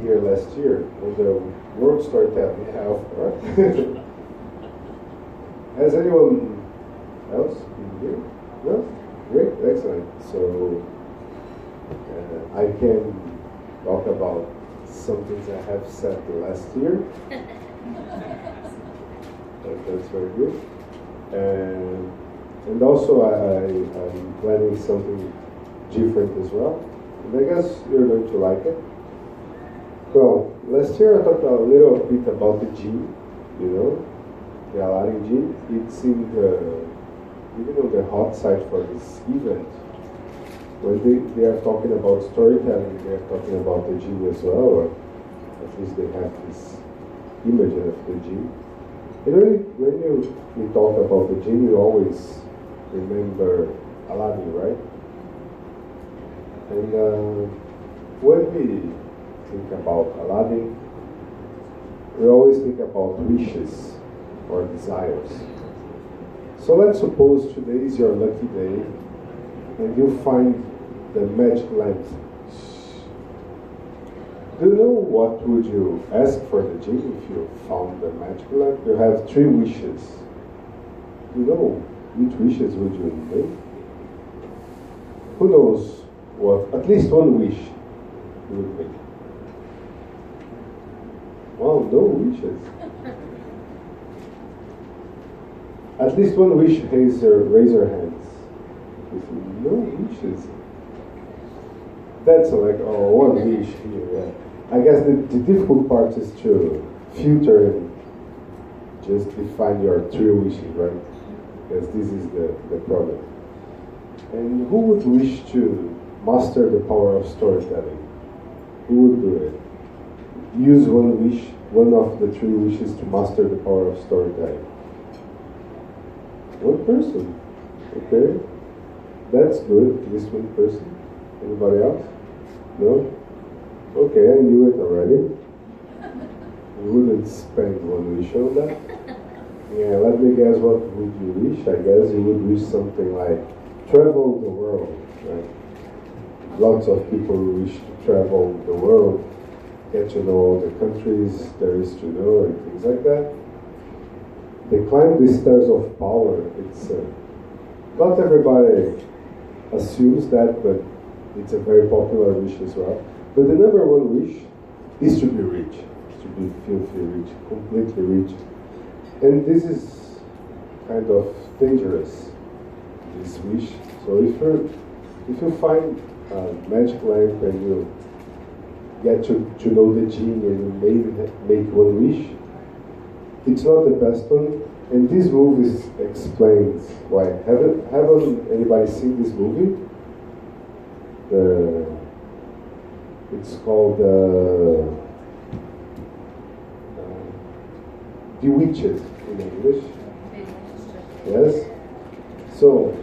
here last year on the World Storytelling. Yeah, of course. Has anyone else been here? No? Great, excellent. So I can talk about some things I have said last year. That's very good. And also I'm planning something different as well. And I guess you're going to like it. Well, last year I talked a little bit about the gene, the Aladdin gene. It's in even on the hot side for this event. When they are talking about storytelling, they are talking about the gene as well, or at least they have this image of the gene. And when you talk about the gene, you always remember Aladdin, right? And when we think about Aladdin, we always think about wishes or desires. So let's suppose today is your lucky day and you find the magic lamp. Do you know what would you ask for the genie if you found the magic lamp? You have 3 wishes. Do you know which wishes would you make? Who knows what? At least one wish you would make. Wow, no wishes. At least one wish, raise your hands. No wishes. That's like, one wish here, yeah. I guess the difficult part is to filter and just define your 3 wishes, right? Because this is the problem. And who would wish to master the power of storytelling? Who would do it? Use one wish, one of the 3 wishes to master the power of storytelling. One person. Okay. That's good. At least one person. Anybody else? No? Okay, I knew it already. You wouldn't spend one wish on that. Yeah, let me guess, what would you wish? I guess you would wish something like travel the world, right? Lots of people wish to travel the world, get to know all the countries there is to know and things like that. They climb the stairs of power. It's not everybody assumes that, but it's a very popular wish as well. But the number 1 wish is to be rich, to be filthy rich, completely rich. And this is kind of dangerous, this wish. So if you find a magic lamp and you get to know the genie and you make one wish, it's not the best one. And this movie explains why. Haven't anybody seen this movie? It's called Bewitched in English. Yes? So,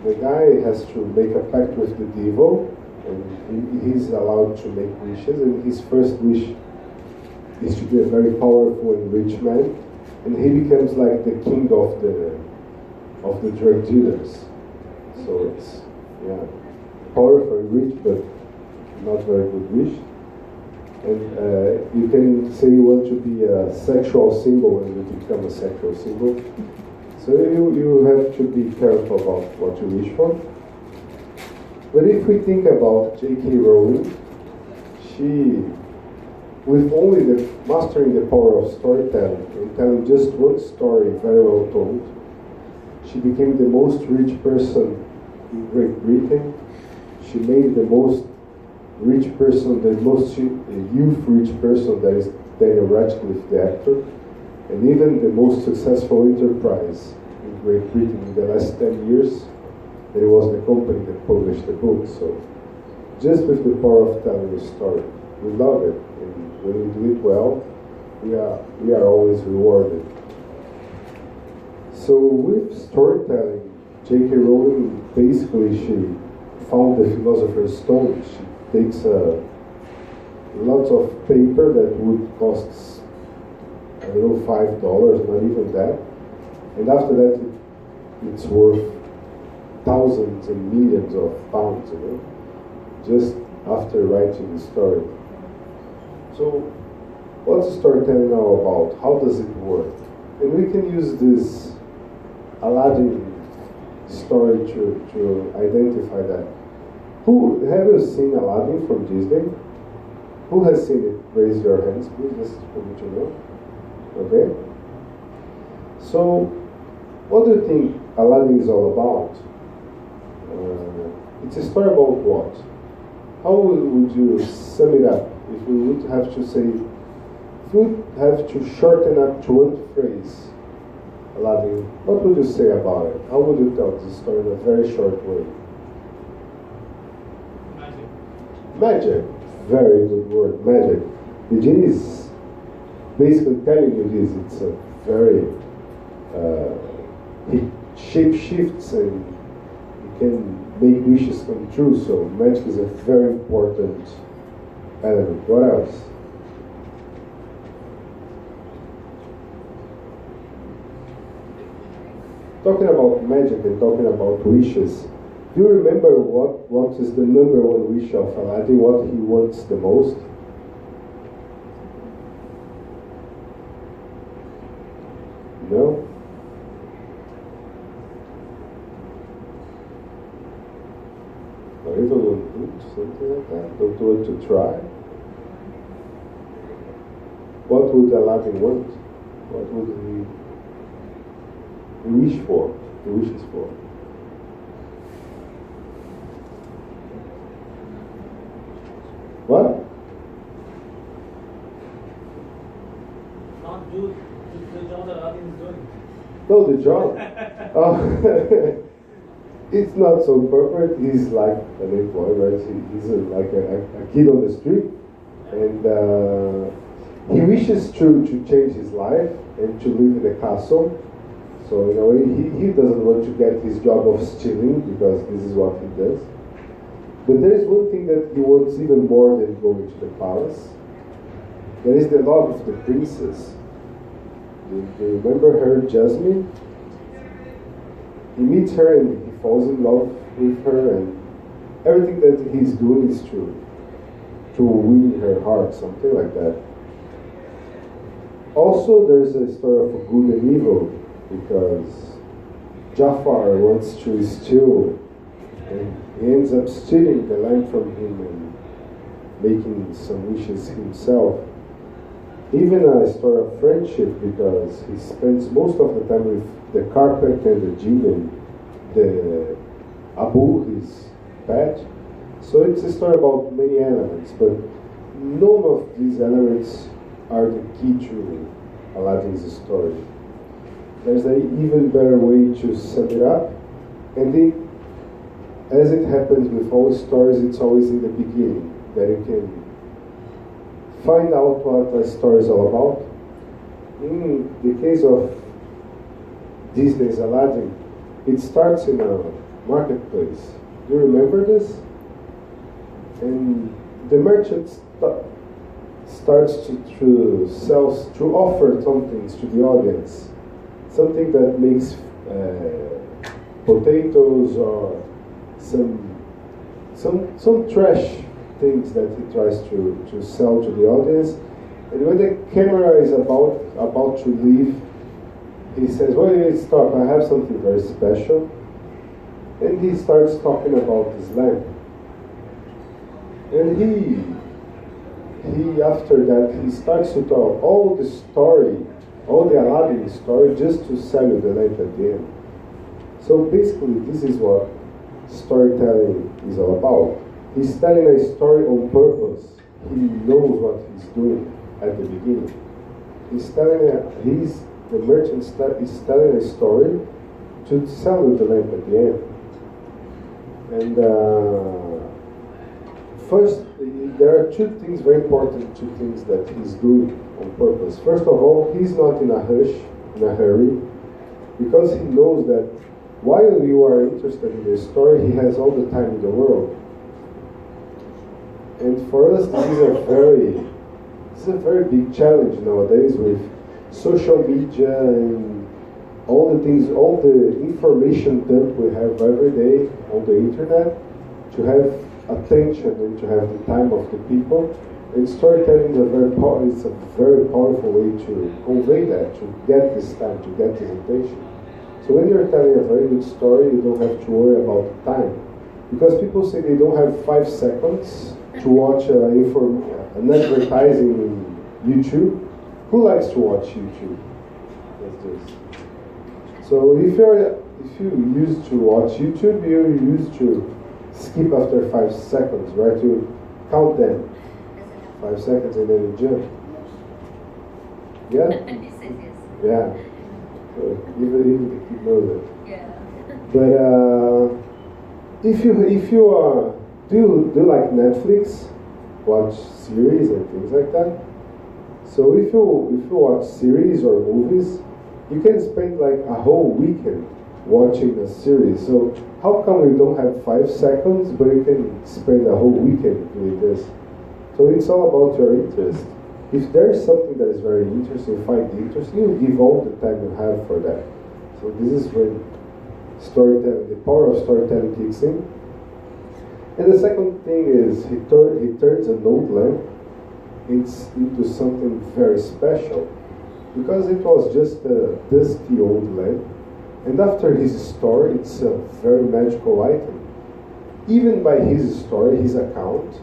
the guy has to make a pact with the devil, and he's allowed to make wishes, and his first wish is to be a very powerful and rich man, and he becomes like the king of the drug dealers. So it's, powerful and rich, but not very good wish. And you can say you want to be a sexual symbol and you become a sexual symbol. So you have to be careful about what you wish for. But if we think about J.K. Rowling, she, with only mastering the power of storytelling and telling just one story very well told, she became the most rich person in Great Britain. She made the most rich person, the most youth rich person, that is Daniel Radcliffe, the actor, and even the most successful enterprise in Great Britain in the last 10 years. There was the company that published the book. So just with the power of telling a story, we love it, and when we do it well, we are always rewarded. So with storytelling, J.K. Rowling basically, she found the philosopher's stone. She takes lots of paper that would cost, I don't know, $5, not even that, and after that it's worth thousands and millions of pounds, just after writing the story. So, what's storytelling all about? How does it work? And we can use this Aladdin story to identify that. Have you seen Aladdin from Disney? Who has seen it? Raise your hands, please, just for me to know. Okay? So, what do you think Aladdin is all about? It's a story about what? How would you sum it up if we would have to say, if we would have to shorten up to one phrase, Aladdin, what would you say about it? How would you tell this story in a very short way? Magic. Very good word, magic. The genie is basically telling you this. It's a very, he shape shifts and he can make wishes come true. So magic is a very important element. What else? Talking about magic and talking about wishes, do you remember what is the number one wish of Aladdin? What he wants the most? No? Or you don't want to something like that? Don't want to try? What would Aladdin want? What would he wish for? He wishes for? What? Not do the job that Aladdin is doing. No, the job. It's not so perfect. He's like an employee, right? He's like a kid on the street, and he wishes to change his life and to live in a castle. So in a way, he doesn't want to get his job of stealing because this is what he does. But there is one thing that he wants even more than going to the palace. There is the love of the princess. Do you remember her, Jasmine? He meets her and he falls in love with her, and everything that he's doing is to win her heart, something like that. Also, there's a story of good and evil, because Jafar wants to steal, and he ends up stealing the lamp from him and making some wishes himself. Even a story of friendship, because he spends most of the time with the carpet and the gym and the Abu, his pet. So it's a story about many elements, but none of these elements are the key to Aladdin's story. There's an even better way to sum it up, and as it happens with all stories, it's always in the beginning that you can find out what a story is all about. In the case of Disney's Aladdin, it starts in a marketplace. Do you remember this? And the merchant starts to offer some things to the audience, something that makes potatoes or some trash things that he tries to sell to the audience. And when the camera is about to leave, he says, "Wait, stop, I have something very special." And he starts talking about his lamp. And he after that, he starts to tell all the story, all the Aladdin story, just to sell you the lamp at the end. So basically, this is what storytelling is all about. He's telling a story on purpose. He knows what he's doing at the beginning. The merchant is telling a story to sell you the lamp at the end. And first, there are two things, very important two things that he's doing on purpose. First of all, he's not in a hurry, because he knows that while you are interested in the story, he has all the time in the world. And for us, this is a very big challenge nowadays with social media and all the things, all the information dump we have every day on the internet, to have attention and to have the time of the people. And storytelling is a very powerful way to convey that, to get this time, to get this attention. So when you're telling a very good story, you don't have to worry about the time. Because people say they don't have 5 seconds to watch an advertising in YouTube. Who likes to watch YouTube? That's this. So if you used to watch YouTube, you're used to skip after 5 seconds, right? You count them. 5 seconds and then you jump. Yeah? He says yes. Yeah. So even the kid knows it. Yeah. But if you do like Netflix, watch series and things like that. So if you watch series or movies, you can spend like a whole weekend watching a series. So how come we don't have 5 seconds, but you can spend a whole weekend doing this? So it's all about your interest. If there's something that is very interesting, you find interesting, you give all the time you have for that. So this is when storytelling, the power of storytelling kicks in. And the second thing is he turns an old lamp into something very special. Because it was just a dusty old lamp. And after his story, it's a very magical item. Even by his story, his account,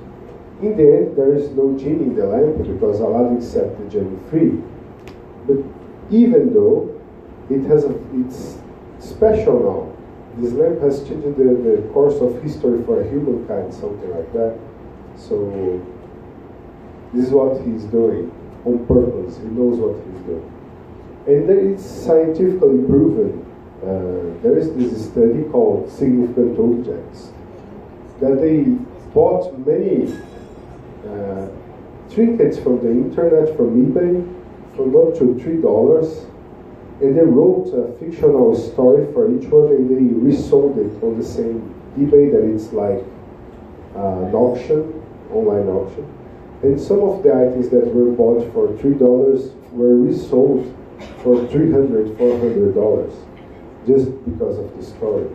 in the end, there is no genie in the lamp because Aladdin set the genie free. But even though it's special now, this lamp has changed the course of history for humankind, something like that. So this is what he's doing on purpose. He knows what he's doing. And it's scientifically proven. There is this study called significant objects that they bought many trinkets from the internet, from eBay, from up to $3, and they wrote a fictional story for each one, and they resold it on the same eBay that it's like an auction, online auction. And some of the items that were bought for $3 were resold for $300, $400, just because of the story.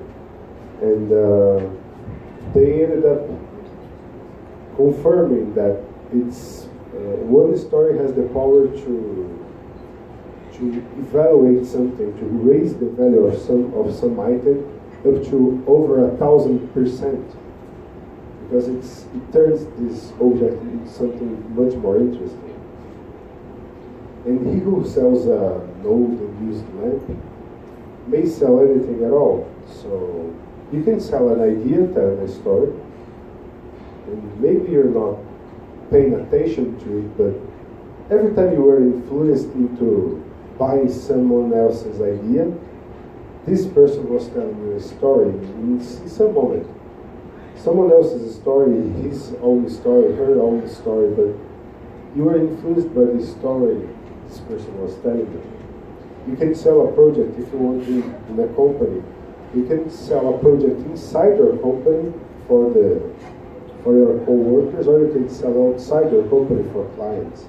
And they ended up confirming that it's one story has the power to evaluate something, to raise the value of some item up to over 1,000%, because it turns this object into something much more interesting. And he who sells an old and used lamp may sell anything at all. So you can sell an idea, tell a story, and maybe you're not paying attention to it, but every time you were influenced into buying someone else's idea, this person was telling you a story in some moment. Someone else's story, his own story, her own story, but you were influenced by the story this person was telling you. You can sell a project if you want to in a company. You can sell a project inside your company for your co-workers, or you can sell outside your company for clients.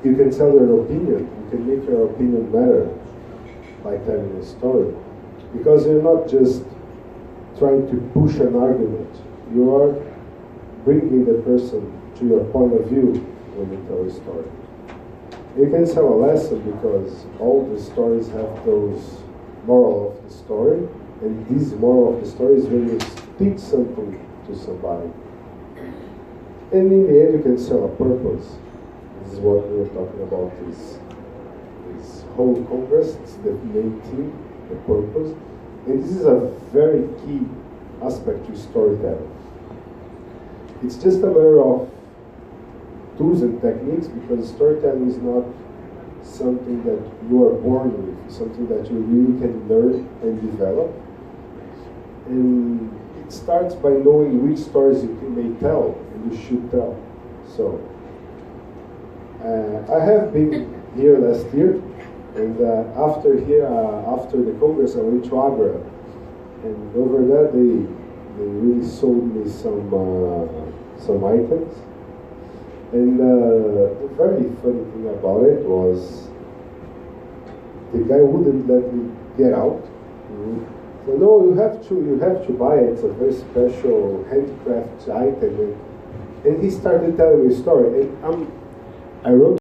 You can sell your opinion. You can make your opinion better by telling a story. Because you're not just trying to push an argument. You are bringing the person to your point of view when you tell a story. You can sell a lesson because all the stories have those moral of the story, and this moral of the story is when you teach something to somebody. And in the end, you can sell a purpose. This is what we were talking about, this whole congress. It's the main theme, the purpose. And this is a very key aspect to storytelling. It's just a matter of tools and techniques, because storytelling is not something that you are born with, something that you really can learn and develop. And it starts by knowing which stories you may tell and you should tell. So, I have been here last year, and after the Congress, I went to Agra, and over there they really sold me some items. And the very funny thing about it was the guy wouldn't let me get out. So no, you have to buy it. It's a very special handcraft item. And he started telling me a story. And I wrote